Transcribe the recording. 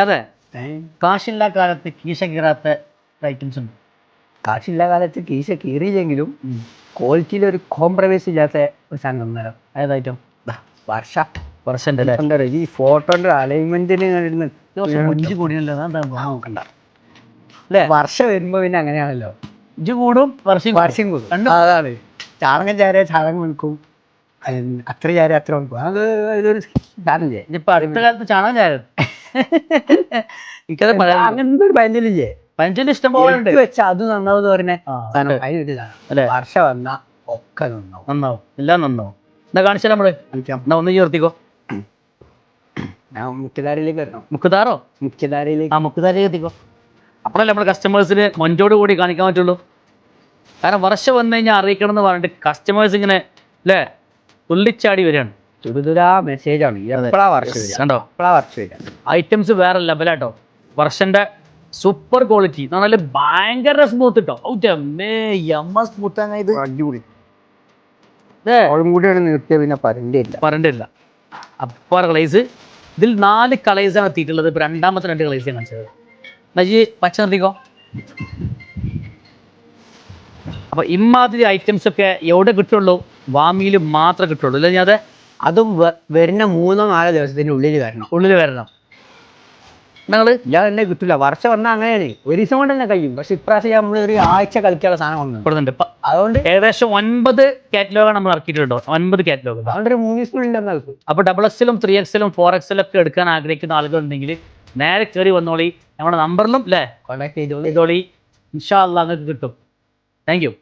അതെ കാശില്ലാ കാലത്ത് കീശ കീറാത്ത ഐറ്റംസ് ഉണ്ട്. കാശില്ലാ കാലത്ത് കീശ കീറിയില്ലെങ്കിലും ക്വാളിറ്റിയിൽ ഒരു കോംപ്രമൈസ് ഇല്ലാത്ത ഒരു സാധനം നേരം. ഏതായിട്ടും വർഷം ഈ ഫോട്ടോന്റെ അലൈൻമെന്റിന് മഞ്ച് കൂടിയല്ലോ നോക്കണ്ട അല്ലേ? വർഷം വരുമ്പോ പിന്നെ അങ്ങനെയാണല്ലോ, ഇഞ്ച് കൂടും വർഷം കൂടും. അതാണ് ചാണകം ചാരിയ ചാണകം നിൽക്കും, അത്ര ചാരിയ അത്ര നിൽക്കും. അത് ഇതൊരു സാധനല്ലേ. ഇപ്പൊ അടുത്ത കാലത്ത് ചാണകം ചാരം അങ്ങനത്തെ ഒരു പഞ്ചലില്ലേ, പഞ്ചല് ഇഷ്ടം പോലെ ഉണ്ട്. വെച്ചാൽ അത് നന്നാവും പറഞ്ഞേ അതിനൊരു വർഷം വന്നാ ഒക്കെ നന്നാവും, എല്ലാം നന്നാവും. എന്നാ കാണിച്ചാൽ നമ്മള് എന്നാ ഒന്ന് ചേർത്തിക്കോ. മുഖ്യധാരയിലേക്ക് വരണം. മുക്കുതാറോ? മുഖ്യധാരയിലേക്ക്. മുക്കുതാരയിലേക്ക് എത്തിക്കോ. അപ്പോഴല്ലേ നമ്മൾ കസ്റ്റമേഴ്സിന് മൊഞ്ചോട് കൂടി കാണിക്കാൻ പറ്റുള്ളൂ. കാരണം വർഷം വന്നു കഴിഞ്ഞാൽ അറിയിക്കണം എന്ന് പറഞ്ഞിട്ട് കസ്റ്റമേഴ്സ് ഇങ്ങനെ അല്ലേ തുള്ളിച്ചാടി വരികയാണ്. തുരുതുരാ മെസ്സേജാണ്. എപ്പോഴാ വർഷം കണ്ടോ? എപ്പോഴാ വർഷം വരിക. ഐറ്റംസ് വേറെ ലെവലാട്ടോ. വർഷന്റെ സൂപ്പർ ക്വാളിറ്റി എന്ന് പറഞ്ഞാൽ ഭയങ്കര സ്മൂത്ത് കേട്ടോ. സ്മൂത്ത് ഇത് അടിപൊളി. കൂടിയാണ് നിർത്തിയ പിന്നെ പറണ്ടില്ല. അപ്പാർ കളേഴ്സ്, ഇതിൽ 4 കളേഴ്സാണ് എത്തിയിട്ടുള്ളത്. ഇപ്പൊ രണ്ടാമത്തെ 2 കളേഴ്സ് ഞാൻ കാണിച്ചത്. നജി പച്ച നിർത്തിക്കോ. അപ്പൊ ഇമാതിരി ഐറ്റംസ് ഒക്കെ എവിടെ കിട്ടുള്ളൂ? വാമിയിൽ മാത്രമേ കിട്ടുള്ളൂ. ഇല്ല ഞാൻ അതും വരുന്ന 3-4 ദിവസത്തിന്റെ ഉള്ളിൽ വരണം. ഞാൻ തന്നെ കിട്ടില്ല. വർഷം വന്നാൽ അങ്ങനെയാണ്, ഒരു ദിവസം കൊണ്ട് തന്നെ കഴിയും. പക്ഷെ ഇപ്രാവശ്യം നമ്മൾ ഒരു ആഴ്ച കളിക്കാനുള്ള സാധനം കൊടുക്കുന്നുണ്ട്. അതുകൊണ്ട് ഏകദേശം 9 കാറ്റലോഗാണ് നമ്മൾ ഇറക്കിയിട്ടുണ്ടോ. 9 കാറ്റലോഗ്. അതുകൊണ്ട് 3 ദിവസത്തിനുള്ളിൽ. അപ്പോൾ XXL, 3XL, 4XL ഒക്കെ എടുക്കാൻ ആഗ്രഹിക്കുന്ന ആളുകൾ ഉണ്ടെങ്കിൽ നേരെ കയറി വന്നോളി. നമ്മുടെ നമ്പറിലും അല്ലേ കോൺടാക്ട് ചെയ്തോളി. ഇൻഷാ അല്ലാഹ് നിങ്ങൾക്ക് കിട്ടും. Thank you.